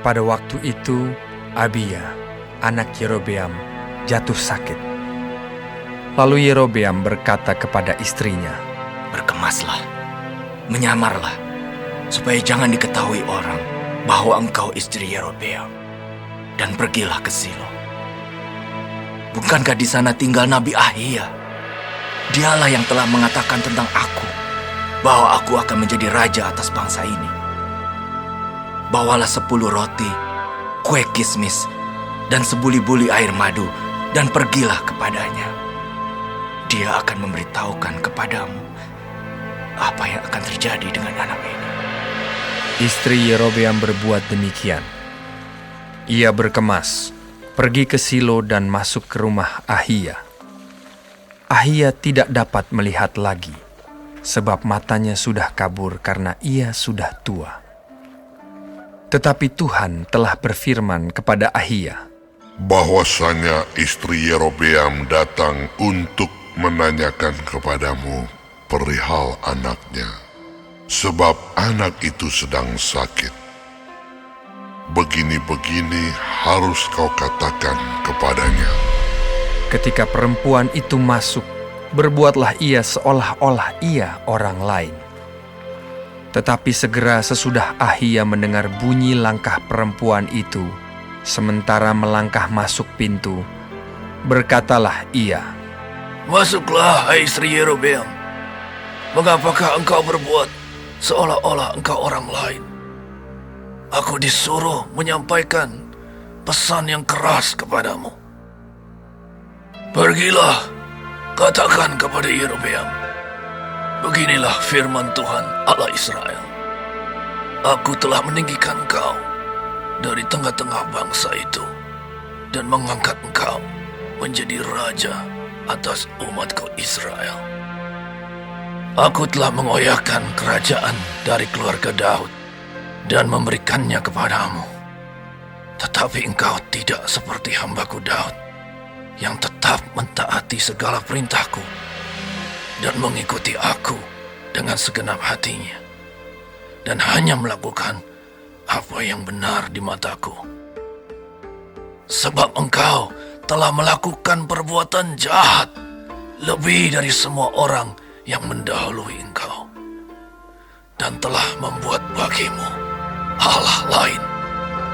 Pada waktu itu, Abia, anak Yerobeam, jatuh sakit. Lalu Yerobeam berkata kepada istrinya, "Berkemaslah, menyamarlah, supaya jangan diketahui orang bahwa engkau istri Yerobeam, dan pergilah ke Silo. Bukankah di sana tinggal Nabi Ahia? Dialah yang telah mengatakan tentang aku, bahwa aku akan menjadi raja atas bangsa ini. Bawalah 10 roti, kue kismis, dan sebuli-buli air madu, dan pergilah kepadanya. Dia akan memberitahukan kepadamu apa yang akan terjadi dengan anak ini." Istri Yerobeam berbuat demikian. Ia berkemas, pergi ke Silo dan masuk ke rumah Ahia. Ahia tidak dapat melihat lagi, sebab matanya sudah kabur karena ia sudah tua. Tetapi Tuhan telah berfirman kepada Ahia, bahwasanya istri Yerobeam datang untuk menanyakan kepadamu perihal anaknya, sebab anak itu sedang sakit. Begini-begini harus kau katakan kepadanya. ketika perempuan itu masuk, berbuatlah ia seolah-olah ia orang lain. Tetapi segera sesudah Ahia mendengar bunyi langkah perempuan itu, sementara melangkah masuk pintu, berkatalah ia, "Masuklah, hai istri Yerobeam. Mengapakah engkau berbuat seolah-olah engkau orang lain? Aku disuruh menyampaikan pesan yang keras kepadamu. Pergilah, katakan kepada Yerobeam, beginilah firman Tuhan Allah Israel. Aku telah meninggikan engkau dari tengah-tengah bangsa itu dan mengangkat engkau menjadi raja atas umatku Israel. Aku telah mengoyakkan kerajaan dari keluarga Daud dan memberikannya kepadamu. Tetapi engkau tidak seperti hambaku Daud, yang tetap mentaati segala perintahku dan mengikuti aku dengan segenap hatinya, dan hanya melakukan apa yang benar di mataku. Sebab engkau telah melakukan perbuatan jahat lebih dari semua orang yang mendahului engkau, dan telah membuat bagimu Allah lain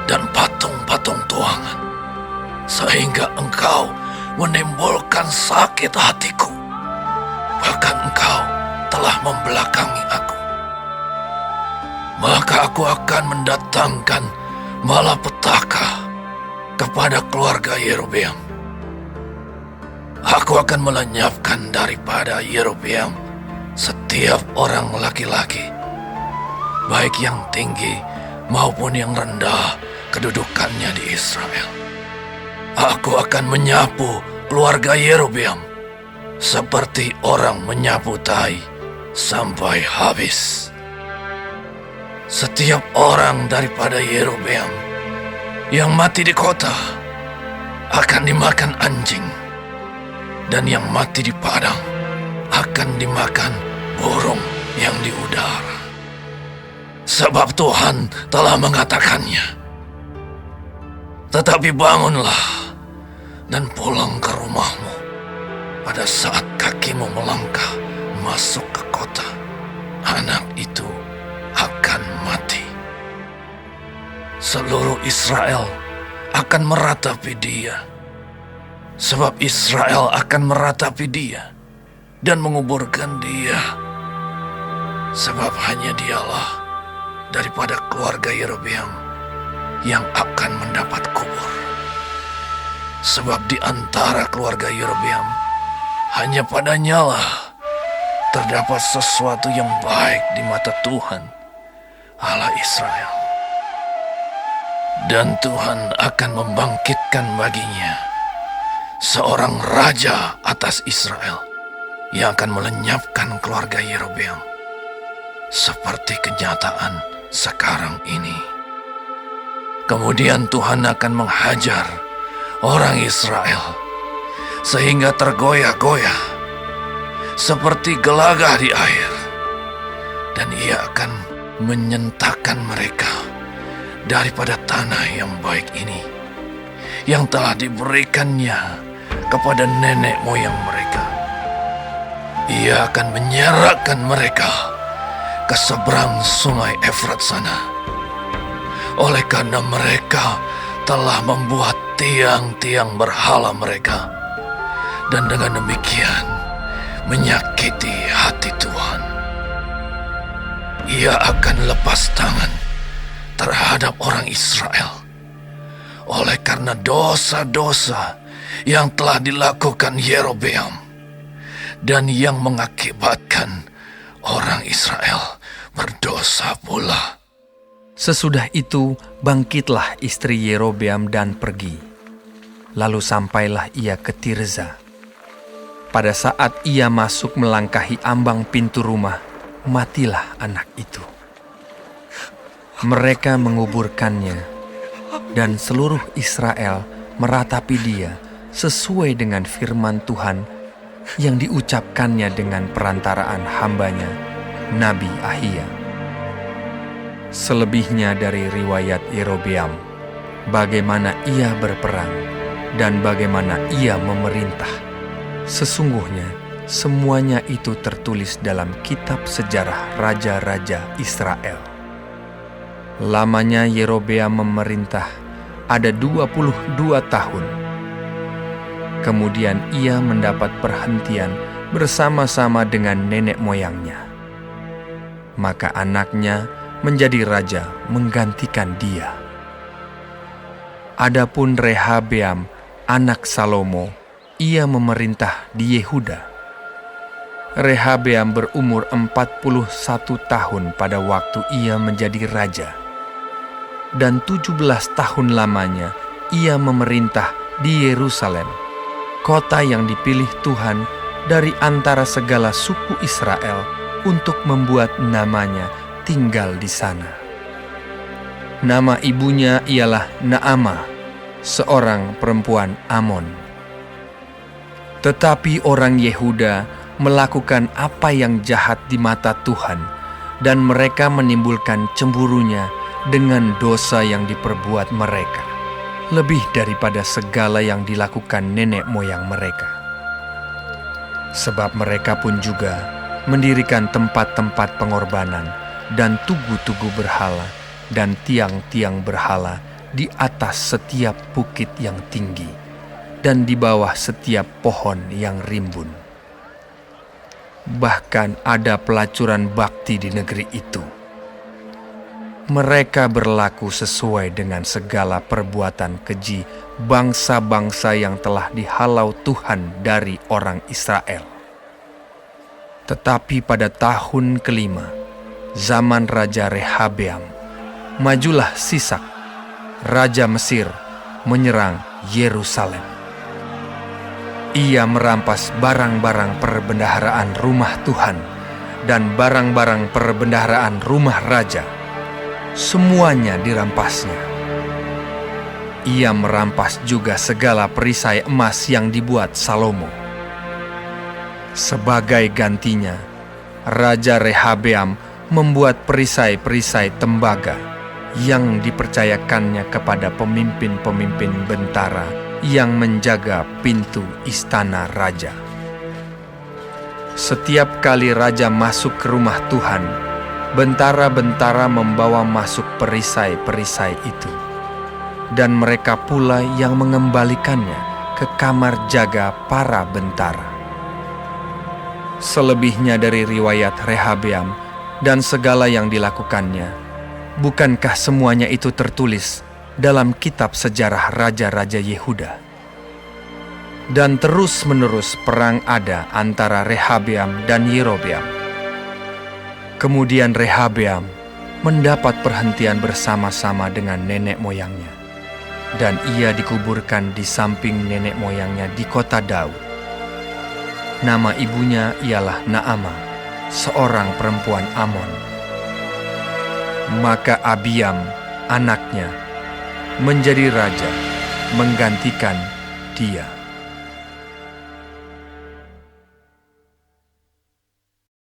dan patung-patung tuangan, sehingga engkau menimbulkan sakit hatiku. Bahkan engkau telah membelakangi aku. Maka aku akan mendatangkan malapetaka kepada keluarga Yerobeam. Aku akan melenyapkan daripada Yerobeam setiap orang laki-laki, baik yang tinggi maupun yang rendah kedudukannya di Israel. Aku akan menyapu keluarga Yerobeam seperti orang menyapu tai sampai habis. Setiap orang daripada Yerobeam yang mati di kota akan dimakan anjing, dan yang mati di padang akan dimakan burung yang di udara. Sebab Tuhan telah mengatakannya. Tetapi bangunlah dan pulang ke rumahmu pada saat kakimu melangkah masuk ke kota. Anak itu akan mati. Seluruh Israel akan meratapi dia, sebab Israel akan meratapi dia dan menguburkan dia, sebab hanya dialah daripada keluarga Yerobeam yang akan mendapat kubur. Sebab di antara keluarga Yerobeam hanya padanyalah terdapat sesuatu yang baik di mata Tuhan Allah Israel. Dan Tuhan akan membangkitkan baginya seorang raja atas Israel yang akan melenyapkan keluarga Yerobeam seperti kenyataan sekarang ini. Kemudian Tuhan akan menghajar orang Israel sehingga tergoyah-goyah seperti gelagah di air, dan ia akan menyentakkan mereka daripada tanah yang baik ini yang telah diberikannya kepada nenek moyang mereka. Ia akan menyerahkan mereka ke seberang sungai Efrat sana. Oleh karena mereka telah membuat tiang-tiang berhala mereka, dan dengan demikian menyakiti hati Tuhan. Ia akan lepas tangan terhadap orang Israel oleh karena dosa-dosa yang telah dilakukan Yerobeam dan yang mengakibatkan orang Israel berdosa pula. Sesudah itu bangkitlah istri Yerobeam dan pergi. Lalu sampailah ia ke Tirza. Pada saat ia masuk melangkahi ambang pintu rumah, matilah anak itu. Mereka menguburkannya, dan seluruh Israel meratapi dia sesuai dengan firman Tuhan yang diucapkannya dengan perantaraan hambanya, Nabi Ahia. Selebihnya dari riwayat Yerobeam, bagaimana ia berperang dan bagaimana ia memerintah, sesungguhnya semuanya itu tertulis dalam kitab sejarah raja-raja Israel. Lamanya Yerobeam memerintah ada 22 tahun. Kemudian ia mendapat perhentian bersama-sama dengan nenek moyangnya. Maka anaknya menjadi raja menggantikan dia. Adapun Rehabeam, anak Salomo, ia memerintah di Yehuda. Rehabeam berumur 41 tahun pada waktu ia menjadi raja. Dan 17 tahun lamanya ia memerintah di Yerusalem, kota yang dipilih Tuhan dari antara segala suku Israel untuk membuat namanya tinggal di sana. Nama ibunya ialah Naamah, seorang perempuan Amon. Tetapi orang Yehuda melakukan apa yang jahat di mata Tuhan, dan mereka menimbulkan cemburunya dengan dosa yang diperbuat mereka, lebih daripada segala yang dilakukan nenek moyang mereka. Sebab mereka pun juga mendirikan tempat-tempat pengorbanan dan tugu-tugu berhala dan tiang-tiang berhala di atas setiap bukit yang tinggi dan di bawah setiap pohon yang rimbun. Bahkan ada pelacuran bakti di negeri itu. Mereka berlaku sesuai dengan segala perbuatan keji bangsa-bangsa yang telah dihalau Tuhan dari orang Israel. Tetapi pada tahun kelima, zaman Raja Rehabeam, majulah Sisak, Raja Mesir, menyerang Yerusalem. Ia merampas barang-barang perbendaharaan rumah Tuhan dan barang-barang perbendaharaan rumah raja. Semuanya dirampasnya. Ia merampas juga segala perisai emas yang dibuat Salomo. Sebagai gantinya, Raja Rehabeam membuat perisai-perisai tembaga yang dipercayakannya kepada pemimpin-pemimpin bentara yang menjaga pintu istana raja. Setiap kali raja masuk ke rumah Tuhan, bentara-bentara membawa masuk perisai-perisai itu, dan mereka pula yang mengembalikannya ke kamar jaga para bentara. Selebihnya dari riwayat Rehabeam dan segala yang dilakukannya, bukankah semuanya itu tertulis dalam kitab sejarah raja-raja Yehuda? Dan terus-menerus perang ada antara Rehabeam dan Yerobeam. Kemudian Rehabeam mendapat perhentian bersama-sama dengan nenek moyangnya, dan ia dikuburkan di samping nenek moyangnya di kota Daud. Nama ibunya ialah Naamah, seorang perempuan Amon. Maka Abiam, anaknya, menjadi raja, menggantikan dia.